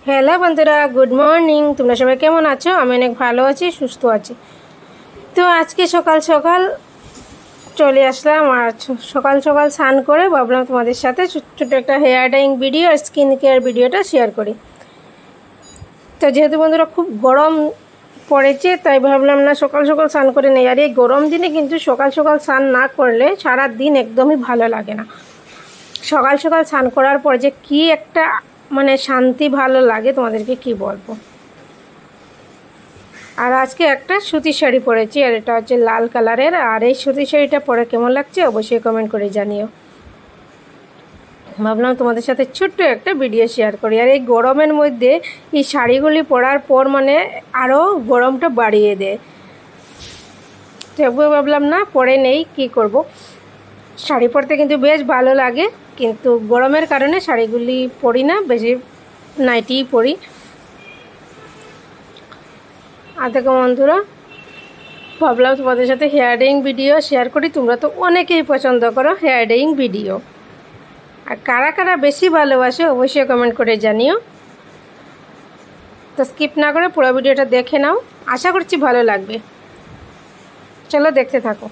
Hello বন্ধুরা, good morning. তোমরা সবাই কেমন আছো? আমি অনেক ভালো আছি, সুস্থ আছি। তো আজকে সকাল সকাল চলে আসলাম, আর সকাল সকাল স্নান করে ভাবলাম তোমাদের সাথে ছোট্ট একটা হেয়ার ডাইং ভিডিও আর স্কিন কেয়ার ভিডিওটা শেয়ার করি। তো যেহেতু বন্ধুরা খুব গরম পড়েছে, তাই ভাবলাম না সকাল সকাল স্নান করে নেই। আর এই গরম দিনে কিন্তু সকাল সকাল স্নান না করলে সারা দিন একদমই ভালো লাগে না। সকাল সকাল স্নান করার পর যে কি একটা শান্তি ভালো লাগে, তোমাদেরকে কি বলবো। আর আজকে একটা সুতির শাড়ি পরেছি, আর এটা হচ্ছে লাল কালারের। আর এই সুতির শাড়িটা পরে কেমন লাগছে অবশ্যই কমেন্ট করে জানিও। ভাবলাম তোমাদের সাথে ছোট্ট একটা ভিডিও শেয়ার করি। আর এই গরমের মধ্যে এই শাড়িগুলি পরার পর আরও গরমটা বাড়িয়ে দেয়। তবুও ভাবলাম না পরে নেই, কি করব। শাড়ি পরতে কিন্তু বেশ ভালো লাগে, কিন্তু গরমের কারণে শাড়িগুলি পরি না, বেশি নাইটিই পরি। আর দেখো বন্ধুরা, ভাবলাম তোমাদের সাথে হেয়ার ডাইং ভিডিও শেয়ার করি। তোমরা তো অনেকেই পছন্দ করো হেয়ার ডাইং ভিডিও, আর কারা কারা বেশি ভালোবাসে অবশ্যই কমেন্ট করে জানিও। তো স্কিপ না করে পুরো ভিডিওটা দেখে নাও, আশা করছি ভালো লাগবে। চলো দেখতে থাকো।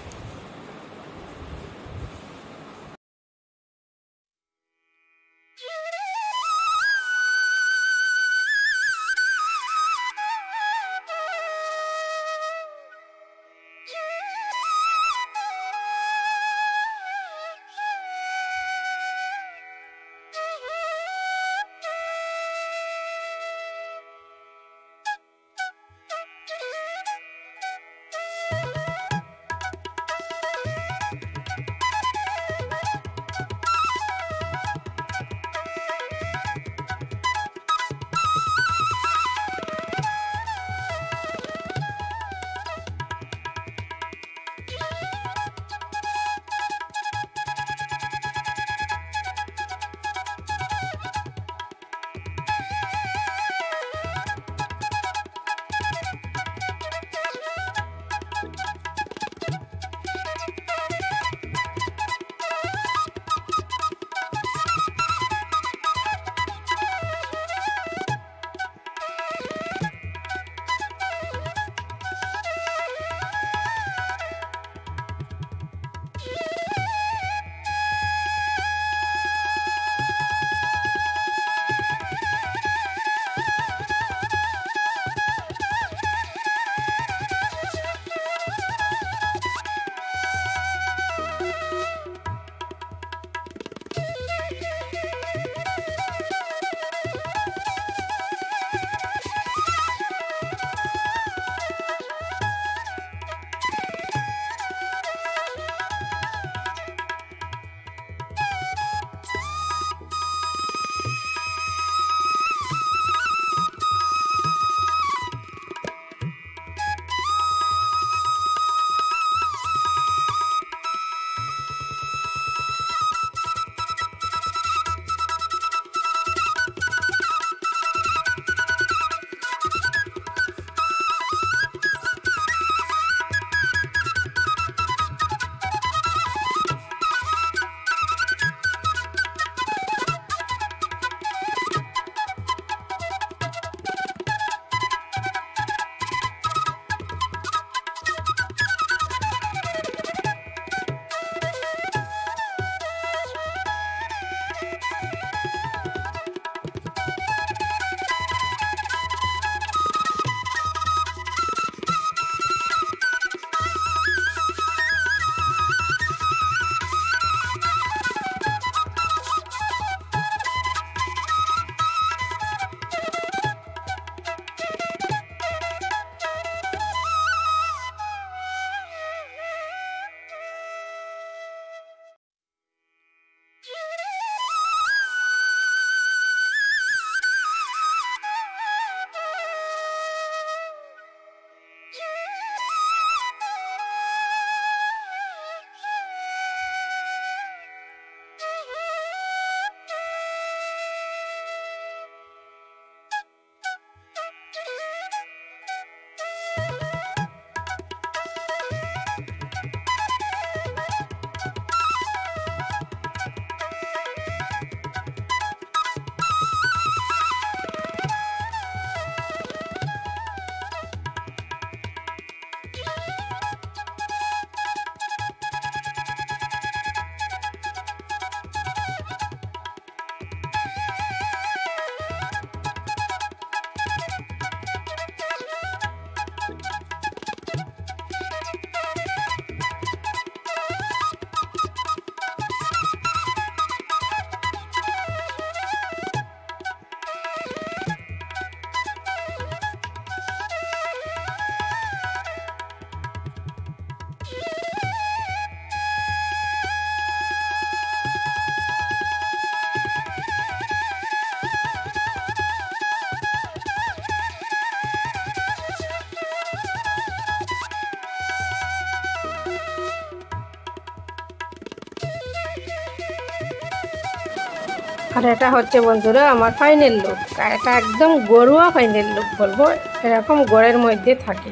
আর এটা হচ্ছে বন্ধুরা আমার ফাইনাল লুক। এটা একদম গরুয়া ফাইনাল লুক বলবো, এরকম গড়ের মধ্যে থাকে,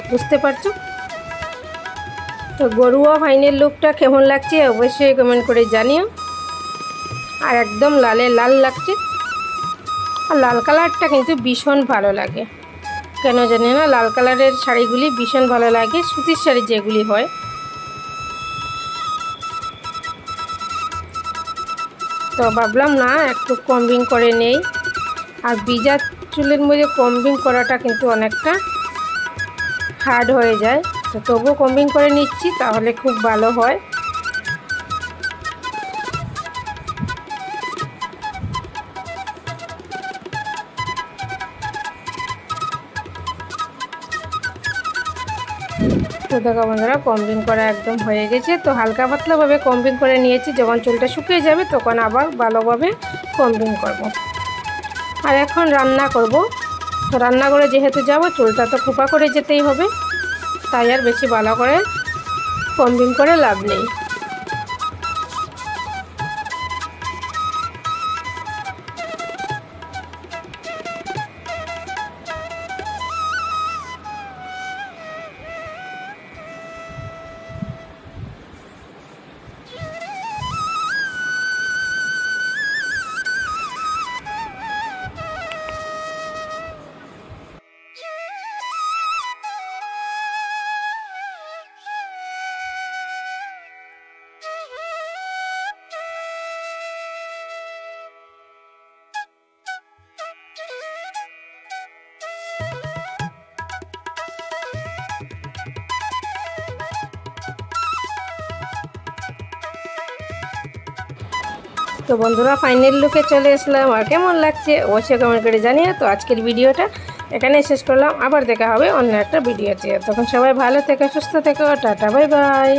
বুঝতে পারছো? তো গরুয়া ফাইনাল লুকটা কেমন লাগছে অবশ্যই কমেন্ট করে জানিও। আর একদম লালে লাল লাগছে, আর লাল কালারটা কিন্তু ভীষণ ভালো লাগে, কেন জানি না লাল কালারের শাড়িগুলি ভীষণ ভালো লাগে, সুতির শাড়ি যেগুলি হয়। তো ভাবলাম না একটু কম্বিং করে নেই, আর ভিজা চুলের মধ্যে কম্বিং করাটা কিন্তু অনেকটা হার্ড হয়ে যায়, তো তবুও কম্বিং করে নিচ্ছি, তাহলে খুব ভালো হয়। তো দেখো বন্ধুরা কম্বিং করা একদম হয়ে গেছে। তো হালকা পাতলাভাবে কম্বিং করে নিয়েছি, যখন চুলটা শুকিয়ে যাবে তখন আবার ভালোভাবে কম্বিং করব। আর এখন রান্না করব। তো রান্না করে যেহেতু যাব, চুলটা তো খোপা করে যেতেই হবে, তাই আর বেশি ভালো করে কম্বিং করে লাভ নেই। তো বন্ধুরা ফাইনাল লুকে চলে আসলাম, আর কেমন লাগছে অবশ্যই কমেন্ট করে জানিয়ে। তো আজকের ভিডিওটা এখানে শেষ করলাম, আবার দেখা হবে অন্য একটা ভিডিওতে। তখন সবাই ভালো থেকো, সুস্থ থেকো, টাটা বাই বাই।